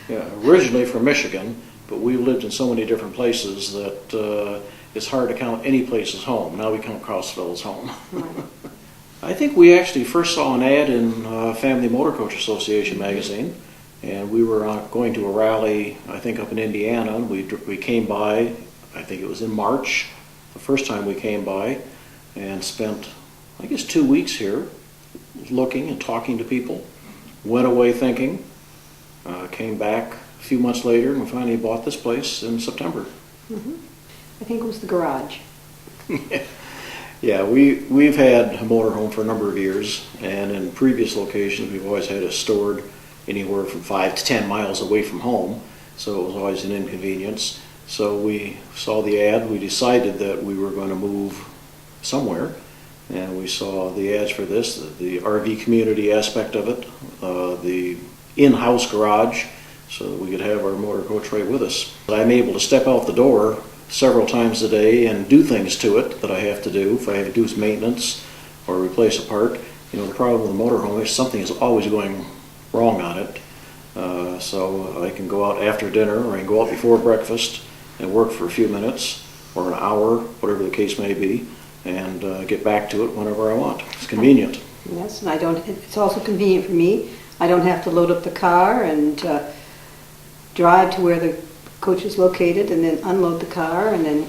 Yeah, originally from Michigan, but we lived in so many different places that it's hard to count any place as home. Now we count Crossville as home. Right. I think we actually first saw an ad in Family Motor Coach Association magazine, and we were going to a rally, I think up in Indiana, and we came by, I think it was in March, the first time we came by, and spent, I guess, 2 weeks here looking and talking to people. Went away thinking, came back a few months later, and we finally bought this place in September. Mm-hmm. I think it was the garage. Yeah, we've had a motorhome for a number of years, and in previous locations we've always had it stored anywhere from 5 to 10 miles away from home, so it was always an inconvenience. So we saw the ad, we decided that we were going to move somewhere, and we saw the ads for this, the RV community aspect of it, the in-house garage, so that we could have our motor coach right with us. I'm able to step out the door several times a day and do things to it that I have to do. If I have to do some maintenance or replace a part, you know, the problem with the motorhome is something is always going wrong on it. So I can go out after dinner, or I can go out before breakfast and work for a few minutes or an hour, whatever the case may be, and get back to it whenever I want. It's convenient. Yes, and it's also convenient for me. I don't have to load up the car and drive to where the coach is located and then unload the car and then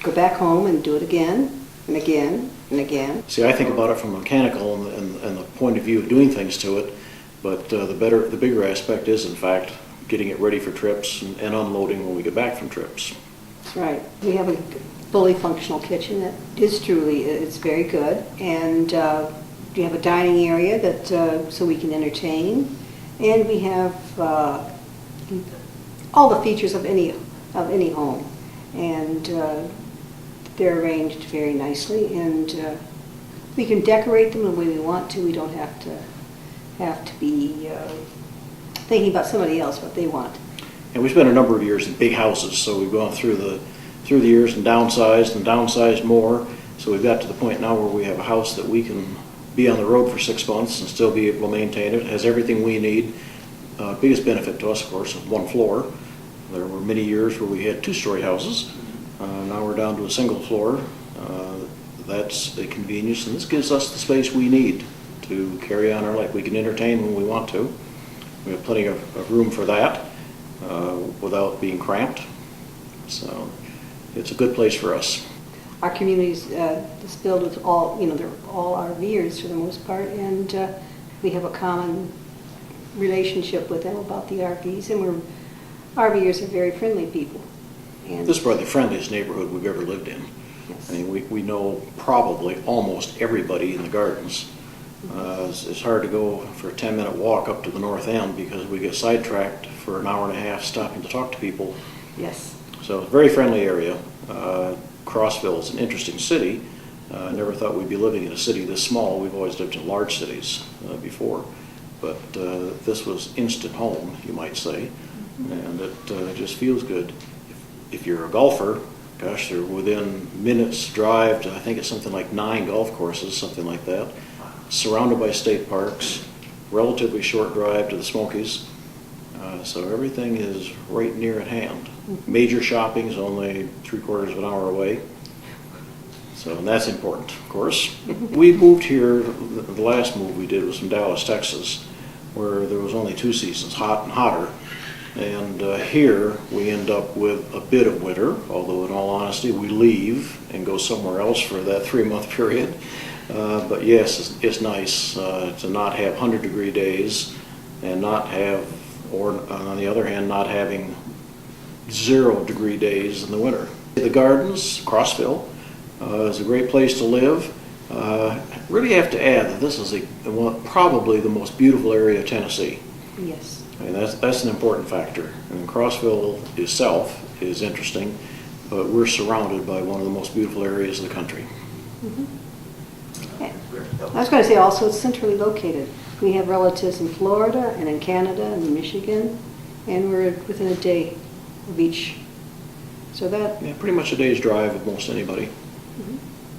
go back home and do it again and again and again. See, I think about it from a mechanical and the point of view of doing things to it, but the bigger aspect is, in fact, getting it ready for trips and unloading when we get back from trips. That's right. We have a fully functional kitchen that is truly, it's very good, and we have a dining area that so we can entertain, and we have all the features of any home, and they're arranged very nicely, and we can decorate them the way we want to. We don't have to be thinking about somebody else, what they want. And we spent a number of years in big houses, so we've gone through the years and downsized more. So we've got to the point now where we have a house that we can be on the road for 6 months and still be able to maintain it. It has everything we need. Biggest benefit to us, of course, is one floor. There were many years where we had 2-story houses. Now we're down to a single floor. That's a convenience, and this gives us the space we need to carry on our life. We can entertain when we want to. We have plenty of room for that without being cramped. So it's a good place for us. Our community is filled with all, they're all RVers for the most part, and we have a common relationship with them about the RVs, and RVers are very friendly people. And this is probably the friendliest neighborhood we've ever lived in. Yes. I mean, we know probably almost everybody in the gardens. It's hard to go for a 10-minute walk up to the north end because we get sidetracked for an hour and a half stopping to talk to people. Yes. So it's a very friendly area. Crossville is an interesting city. I never thought we'd be living in a city this small. We've always lived in large cities before. But this was instant home, you might say, and it just feels good. If you're a golfer, gosh, they're within minutes drive to, I think it's something like 9 golf courses, something like that, surrounded by state parks, relatively short drive to the Smokies, so everything is right near at hand. Major shopping is only 3/4 of an hour away. So, and that's important, of course. We moved here, the last move we did was from Dallas, Texas, where there was only 2 seasons, hot and hotter. And here we end up with a bit of winter, although in all honesty we leave and go somewhere else for that 3-month period. But yes, it's nice to not have 100-degree days and not have, or on the other hand, not having 0-degree days in the winter. The gardens, Crossville, is a great place to live. Really have to add that this is probably the most beautiful area of Tennessee. Yes. I mean, that's an important factor. I mean, Crossville itself is interesting, but we're surrounded by one of the most beautiful areas of the country. Mm-hmm. Yeah. I was going to say also it's centrally located. We have relatives in Florida and in Canada and in Michigan, and we're within a day of each. So that... Yeah, pretty much a day's drive of most anybody. Mm-hmm.